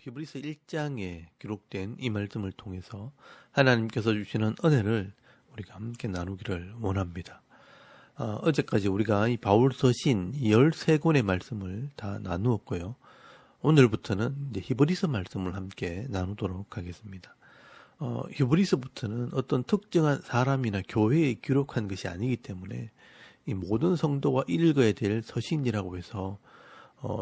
히브리서 1장에 기록된 이 말씀을 통해서 하나님께서 주시는 은혜를 우리가 함께 나누기를 원합니다. 어제까지 우리가 이 바울서신 13권의 말씀을 다 나누었고요. 오늘부터는 이제 히브리서 말씀을 함께 나누도록 하겠습니다. 히브리서부터는 어떤 특정한 사람이나 교회에 기록한 것이 아니기 때문에 이 모든 성도가 읽어야 될 서신이라고 해서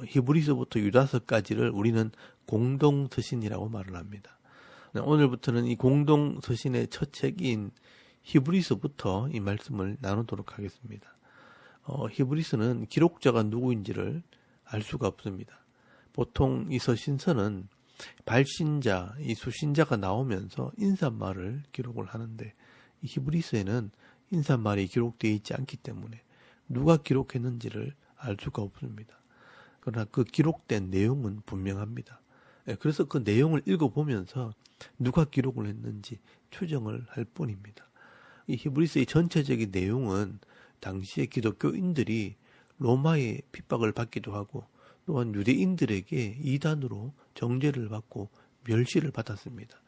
히브리서부터 유다서까지를 우리는 공동서신이라고 말을 합니다. 오늘부터는 이 공동서신의 첫 책인 히브리서부터 이 말씀을 나누도록 하겠습니다. 히브리서는 기록자가 누구인지를 알 수가 없습니다. 보통 이 서신서는 발신자, 이 수신자가 나오면서 인사말을 기록을 하는데 이 히브리서에는 인사말이 기록되어 있지 않기 때문에 누가 기록했는지를 알 수가 없습니다. 그러나 그 기록된 내용은 분명합니다. 그래서 그 내용을 읽어보면서 누가 기록을 했는지 추정을 할 뿐입니다. 이 히브리서의 전체적인 내용은 당시의 기독교인들이 로마의 핍박을 받기도 하고 또한 유대인들에게 이단으로 정죄를 받고 멸시를 받았습니다.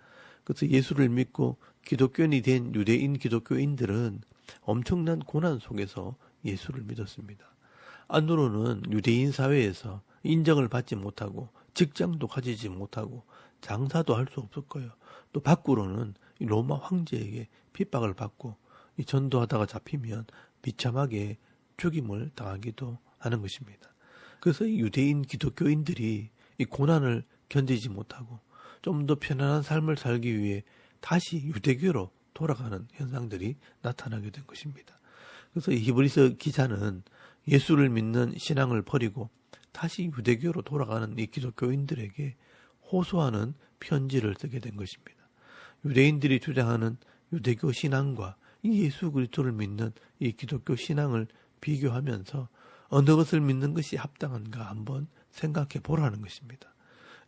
그래서 예수를 믿고 기독교인이 된 유대인 기독교인들은 엄청난 고난 속에서 예수를 믿었습니다. 안으로는 유대인 사회에서 인정을 받지 못하고 직장도 가지지 못하고 장사도 할 수 없었고요. 또 밖으로는 로마 황제에게 핍박을 받고 전도하다가 잡히면 비참하게 죽임을 당하기도 하는 것입니다. 그래서 유대인 기독교인들이 이 고난을 견디지 못하고 좀 더 편안한 삶을 살기 위해 다시 유대교로 돌아가는 현상들이 나타나게 된 것입니다. 그래서 이 히브리서 기자는 예수를 믿는 신앙을 버리고 다시 유대교로 돌아가는 이 기독교인들에게 호소하는 편지를 쓰게 된 것입니다. 유대인들이 주장하는 유대교 신앙과 이 예수 그리스도를 믿는 이 기독교 신앙을 비교하면서 어느 것을 믿는 것이 합당한가 한번 생각해 보라는 것입니다.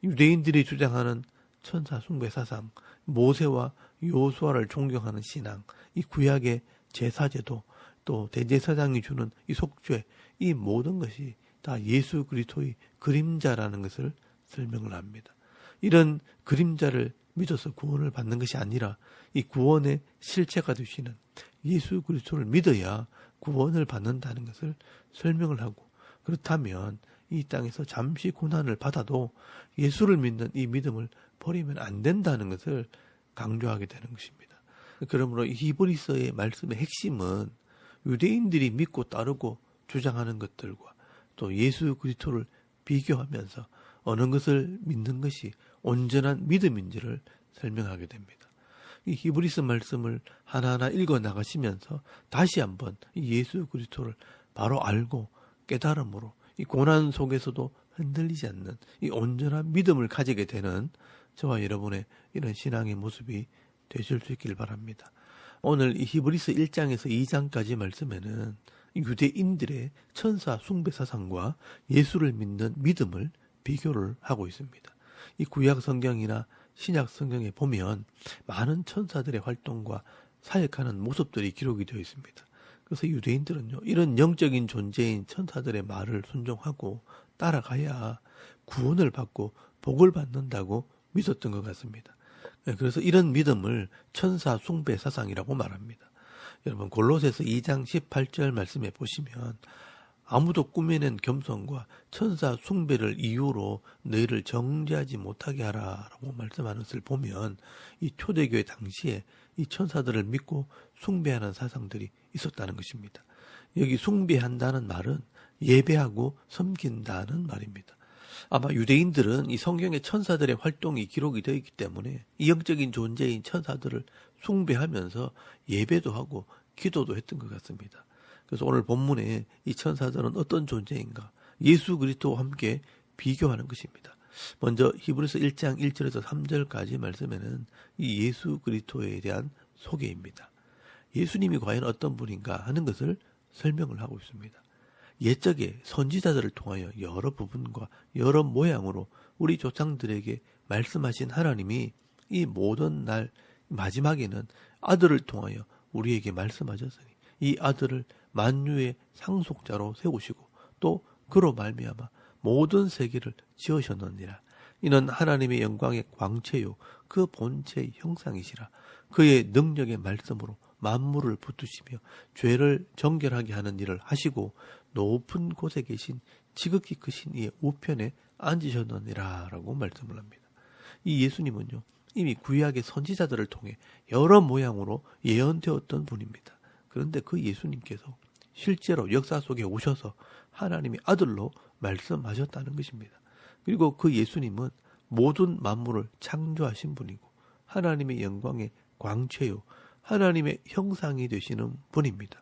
유대인들이 주장하는 천사 숭배 사상, 모세와 여호수아를 존경하는 신앙, 이 구약의 제사제도, 또 대제사장이 주는 이 속죄, 이 모든 것이 다 예수 그리스도의 그림자라는 것을 설명을 합니다. 이런 그림자를 믿어서 구원을 받는 것이 아니라 이 구원의 실체가 되시는 예수 그리스도를 믿어야 구원을 받는다는 것을 설명을 하고, 그렇다면 이 땅에서 잠시 고난을 받아도 예수를 믿는 이 믿음을 버리면 안 된다는 것을 강조하게 되는 것입니다. 그러므로 이 히브리서의 말씀의 핵심은 유대인들이 믿고 따르고 주장하는 것들과 또 예수 그리스도를 비교하면서 어느 것을 믿는 것이 온전한 믿음인지를 설명하게 됩니다. 이 히브리서 말씀을 하나하나 읽어 나가시면서 다시 한번 이 예수 그리스도를 바로 알고 깨달음으로 이 고난 속에서도 흔들리지 않는 이 온전한 믿음을 가지게 되는 저와 여러분의 이런 신앙의 모습이 되실 수 있길 바랍니다. 오늘 이 히브리서 1장에서 2장까지 말씀에는 유대인들의 천사 숭배 사상과 예수를 믿는 믿음을 비교를 하고 있습니다. 이 구약 성경이나 신약 성경에 보면 많은 천사들의 활동과 사역하는 모습들이 기록이 되어 있습니다. 그래서 유대인들은요, 이런 영적인 존재인 천사들의 말을 순종하고 따라가야 구원을 받고 복을 받는다고 믿었던 것 같습니다. 그래서 이런 믿음을 천사 숭배 사상이라고 말합니다. 여러분 골로새서 2장 18절 말씀에 보시면 아무도 꾸며낸 겸손과 천사 숭배를 이유로 너희를 정죄하지 못하게 하라라고 말씀하는 것을 보면 이 초대교회 당시에 이 천사들을 믿고 숭배하는 사상들이 있었다는 것입니다. 여기 숭배한다는 말은 예배하고 섬긴다는 말입니다. 아마 유대인들은 이 성경의 천사들의 활동이 기록이 되어 있기 때문에 이 영적인 존재인 천사들을 숭배하면서 예배도 하고 기도도 했던 것 같습니다. 그래서 오늘 본문에 이 천사들은 어떤 존재인가? 예수 그리스도와 함께 비교하는 것입니다. 먼저 히브리서 1장 1절에서 3절까지 말씀에는 이 예수 그리스도에 대한 소개입니다. 예수님이 과연 어떤 분인가 하는 것을 설명을 하고 있습니다. 옛적에 선지자들을 통하여 여러 부분과 여러 모양으로 우리 조상들에게 말씀하신 하나님이 이 모든 날 마지막에는 아들을 통하여 우리에게 말씀하셨으니 이 아들을 만유의 상속자로 세우시고 또 그로 말미암아 모든 세계를 지으셨느니라. 이는 하나님의 영광의 광채요 그 본체의 형상이시라. 그의 능력의 말씀으로 만물을 붙드시며 죄를 정결하게 하는 일을 하시고 높은 곳에 계신 지극히 크신 이의 우편에 앉으셨느니라 라고 말씀을 합니다. 이 예수님은요, 이미 구약의 선지자들을 통해 여러 모양으로 예언되었던 분입니다. 그런데 그 예수님께서 실제로 역사 속에 오셔서 하나님의 아들로 말씀하셨다는 것입니다. 그리고 그 예수님은 모든 만물을 창조하신 분이고 하나님의 영광의 광채요 하나님의 형상이 되시는 분입니다.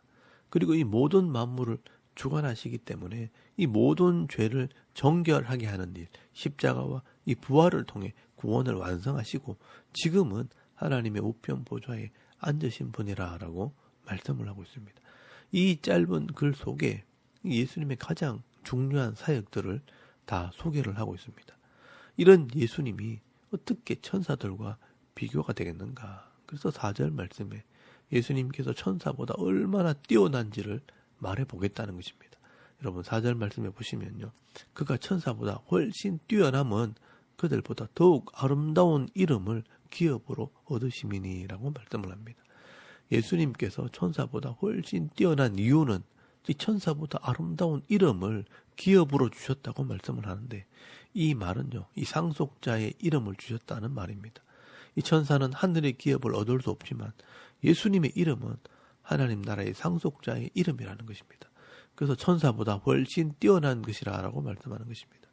그리고 이 모든 만물을 주관하시기 때문에 이 모든 죄를 정결하게 하는 일, 십자가와 이 부활을 통해 구원을 완성하시고 지금은 하나님의 우편 보좌에 앉으신 분이라고 말씀을 하고 있습니다. 이 짧은 글 속에 예수님의 가장 중요한 사역들을 다 소개를 하고 있습니다. 이런 예수님이 어떻게 천사들과 비교가 되겠는가? 그래서 4절 말씀에 예수님께서 천사보다 얼마나 뛰어난지를 말해보겠다는 것입니다. 여러분 4절 말씀에 보시면요. 그가 천사보다 훨씬 뛰어남은 그들보다 더욱 아름다운 이름을 기업으로 얻으심이니라고 말씀을 합니다. 예수님께서 천사보다 훨씬 뛰어난 이유는 이 천사보다 아름다운 이름을 기업으로 주셨다고 말씀을 하는데 이 말은요. 이 상속자의 이름을 주셨다는 말입니다. 이 천사는 하늘의 기업을 얻을 수 없지만 예수님의 이름은 하나님 나라의 상속자의 이름이라는 것입니다. 그래서 천사보다 훨씬 뛰어난 것이라고 말씀하는 것입니다.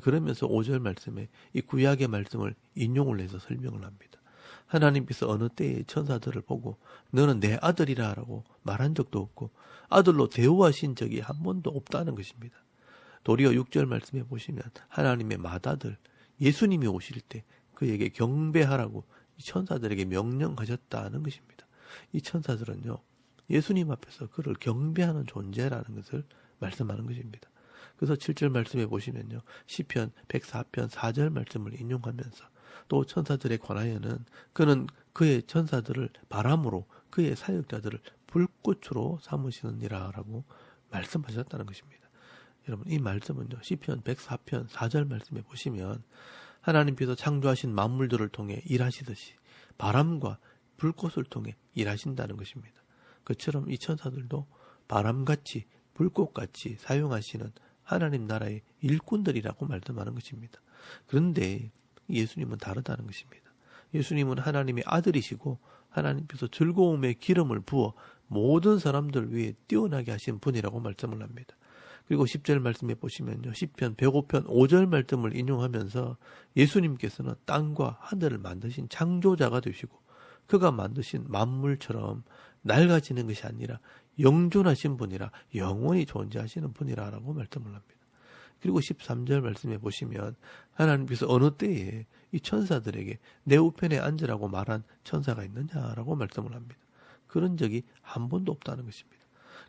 그러면서 5절 말씀에 이 구약의 말씀을 인용을 해서 설명을 합니다. 하나님께서 어느 때에 천사들을 보고 너는 내 아들이라 라고 말한 적도 없고 아들로 대우하신 적이 한 번도 없다는 것입니다. 도리어 6절 말씀에 보시면 하나님의 맏아들 예수님이 오실 때 그에게 경배하라고 이 천사들에게 명령하셨다는 것입니다. 이 천사들은요. 예수님 앞에서 그를 경배하는 존재라는 것을 말씀하는 것입니다. 그래서 7절 말씀에 보시면요. 시편 104편 4절 말씀을 인용하면서 또 천사들에 관하여는 그는 그의 천사들을 바람으로 그의 사역자들을 불꽃으로 삼으시느니라 라고 말씀하셨다는 것입니다. 여러분 이 말씀은요. 시편 104편 4절 말씀에 보시면 하나님께서 창조하신 만물들을 통해 일하시듯이 바람과 불꽃을 통해 일하신다는 것입니다. 그처럼 이 천사들도 바람같이 불꽃같이 사용하시는 하나님 나라의 일꾼들이라고 말씀하는 것입니다. 그런데 예수님은 다르다는 것입니다. 예수님은 하나님의 아들이시고 하나님께서 즐거움의 기름을 부어 모든 사람들 위해 뛰어나게 하신 분이라고 말씀을 합니다. 그리고 10절 말씀에 보시면요. 시편 105편 5절 말씀을 인용하면서 예수님께서는 땅과 하늘을 만드신 창조자가 되시고 그가 만드신 만물처럼 낡아지는 것이 아니라 영존하신 분이라 영원히 존재하시는 분이라고 말씀을 합니다. 그리고 13절 말씀에 보시면 하나님께서 어느 때에 이 천사들에게 내 우편에 앉으라고 말한 천사가 있느냐라고 말씀을 합니다. 그런 적이 한 번도 없다는 것입니다.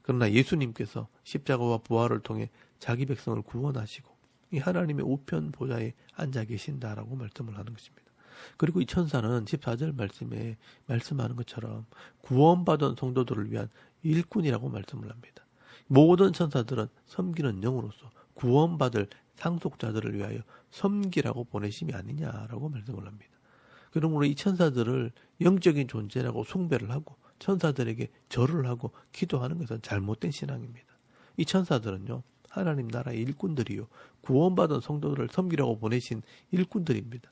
그러나 예수님께서 십자가와 부활을 통해 자기 백성을 구원하시고 이 하나님의 우편 보좌에 앉아 계신다라고 말씀을 하는 것입니다. 그리고 이 천사는 14절 말씀에 말씀하는 것처럼 구원받은 성도들을 위한 일꾼이라고 말씀을 합니다. 모든 천사들은 섬기는 영으로서 구원받을 상속자들을 위하여 섬기라고 보내심이 아니냐라고 말씀을 합니다. 그러므로 이 천사들을 영적인 존재라고 숭배를 하고 천사들에게 절을 하고 기도하는 것은 잘못된 신앙입니다. 이 천사들은요. 하나님 나라의 일꾼들이요. 구원받은 성도들을 섬기라고 보내신 일꾼들입니다.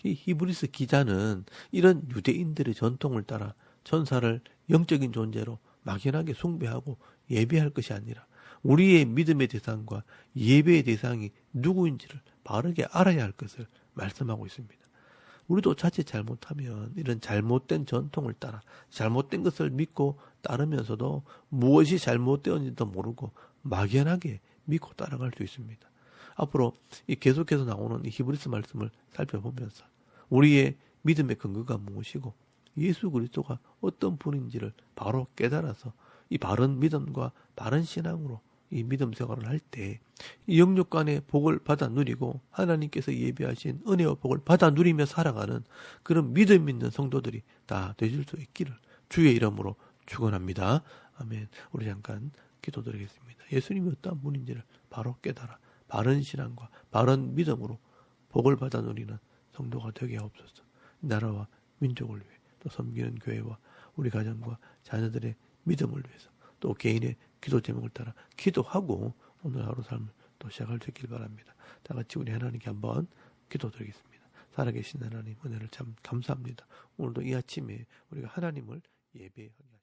이 히브리서 기자는 이런 유대인들의 전통을 따라 천사를 영적인 존재로 막연하게 숭배하고 예배할 것이 아니라 우리의 믿음의 대상과 예배의 대상이 누구인지를 바르게 알아야 할 것을 말씀하고 있습니다. 우리도 자칫 잘못하면 이런 잘못된 전통을 따라 잘못된 것을 믿고 따르면서도 무엇이 잘못되었는지도 모르고 막연하게 믿고 따라갈 수 있습니다. 앞으로 이 계속해서 나오는 이 히브리서 말씀을 살펴보면서 우리의 믿음의 근거가 무엇이고 예수 그리스도가 어떤 분인지를 바로 깨달아서 이 바른 믿음과 바른 신앙으로 이 믿음 생활을 할 때 이 영육간의 복을 받아 누리고 하나님께서 예비하신 은혜와 복을 받아 누리며 살아가는 그런 믿음 있는 성도들이 다 되실 수 있기를 주의 이름으로 축원합니다. 아멘. 우리 잠깐 기도드리겠습니다. 예수님이 어떤 분인지를 바로 깨달아 바른 신앙과 바른 믿음으로 복을 받아 누리는 성도가 되게 하옵소서. 나라와 민족을 위해 또 섬기는 교회와 우리 가정과 자녀들의 믿음을 위해서 또 개인의 기도 제목을 따라 기도하고 오늘 하루 삶을 또 시작할 수 있길 바랍니다. 다 같이 우리 하나님께 한번 기도드리겠습니다. 살아계신 하나님 은혜를 참 감사합니다. 오늘도 이 아침에 우리가 하나님을 예배하게 하십시오.